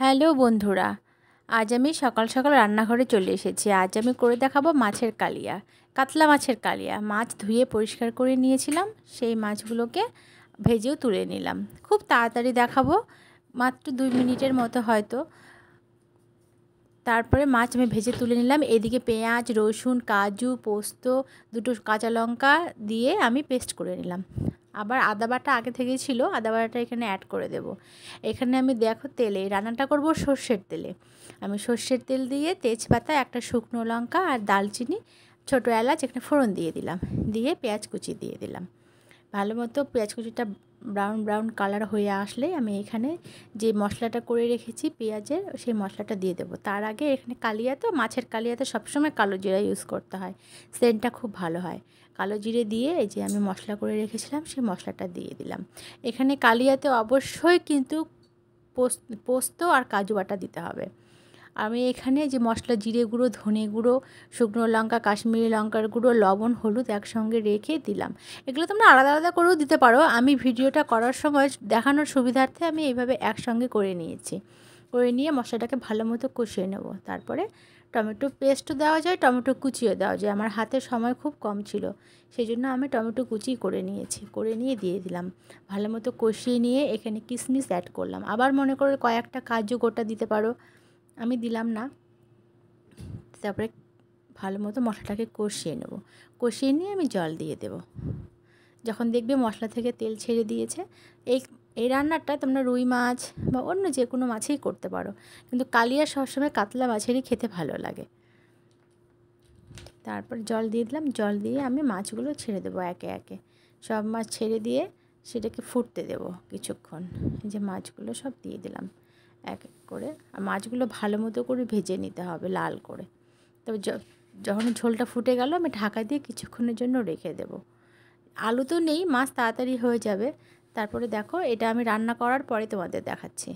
Hello বন্ধুরা, আজ আমি সকাল সকাল রান্নাঘরে চলে এসেছি। আজ আমি করে দেখাবো মাছের কালিয়া, কাতলা মাছের কালিয়া। মাছ ধুয়ে পরিষ্কার করে নিয়েছিলাম, সেই মাছগুলোকে ভেজেও তুলে নিলাম। খুব তাড়াতাড়ি দেখাবো, মাত্র 2 মিনিটের মতো হয়তো। তারপরে মাছ আমি ভেজে তুলে নিলাম। এদিকে পেঁয়াজ, রসুন, কাজু, পোস্ত, 2টো কাঁচা লঙ্কা দিয়ে আমি পেস্ট করে নিলাম। আবার আদা বাটা আগে থেকেই ছিল, আদা বাটাটা এখানে অ্যাড করে দেব। এখানে আমি দেখো তেলে রান্নাটা করব সর্ষের তেলে। আমি সর্ষের তেল দিয়ে তেজপাতা, একটা শুকনো লঙ্কা আর দালচিনি, ছোটো এলাচ এখানে ফোড়ন দিয়ে দিলাম। দিয়ে পেঁয়াজ কুচি দিয়ে দিলাম। ভালো মতো পেঁয়াজ কুচিটা ব্রাউন ব্রাউন কালার হয়ে আসলে আমি এখানে যে মশলাটা করে রেখেছি পেঁয়াজের, সেই মশলাটা দিয়ে দেবো। তার আগে এখানে কালিয়া তো, মাছের কালিয়াতে সবসময় কালো জিরা ইউজ করতে হয়, সেন্টটা খুব ভালো হয়। কালো জিরে দিয়ে এই যে আমি মশলা করে রেখেছিলাম সেই মশলাটা দিয়ে দিলাম। এখানে কালিয়াতে অবশ্যই কিন্তু পোস্ত আর কাজু বাটা দিতে হবে। আমি এখানে যে মশলা, জিরে গুঁড়ো, ধনে গুঁড়ো, শুকনো লঙ্কা, কাশ্মীরি লঙ্কার গুঁড়ো, লবণ, হলুদ একসঙ্গে রেখে দিলাম। এগুলো তোমরা আলাদা আলাদা করেও দিতে পারো। আমি ভিডিওটা করার সময় দেখানোর সুবিধার্থে আমি এইভাবে একসঙ্গে করে নিয়েছি। করে নিয়ে মশলাটাকে ভালো মতো কষিয়ে নেব। তারপরে টমেটো পেস্টও দেওয়া যায়, টমেটো কুচিও দেওয়া যায়। আমার হাতে সময় খুব কম ছিল, সেই জন্য আমি টমেটো কুচি করে নিয়েছি। করে নিয়ে দিয়ে দিলাম। ভালো মতো কষিয়ে নিয়ে এখানে কিশমিশ অ্যাড করলাম। আবার মনে করে কয়েকটা কাজু গোটা দিতে পারো, আমি দিলাম না। তারপরে ভালো মতো মশলাটাকে কষিয়ে নেব। কষিয়ে নিয়ে আমি জল দিয়ে দেব। যখন দেখবে মশলা থেকে তেল ছেড়ে দিয়েছে, এই রান্নাটা তোমরা রুই মাছ বা অন্য যে কোনো মাছেই করতে পারো, কিন্তু কালিয়া সবসময় কাতলা মাছেরই খেতে ভালো লাগে। তারপর জল দিয়ে দিলাম। জল দিয়ে আমি মাছগুলো ছেড়ে দেবো একে একে। সব মাছ ছেড়ে দিয়ে সেটাকে ফুটতে দেব কিছুক্ষণ। যে মাছগুলো সব দিয়ে দিলাম এক এক করে। আর মাছগুলো ভালো মতো করে ভেজে নিতে হবে লাল করে। তবে যখন ঝোলটা ফুটে গেল আমি ঢাকা দিয়ে কিছুক্ষণের জন্য রেখে দেব। আলু তো নেই, মাছ তাড়াতাড়ি হয়ে যাবে। তারপরে দেখো, এটা আমি রান্না করার পরে তোমাদের দেখাচ্ছি।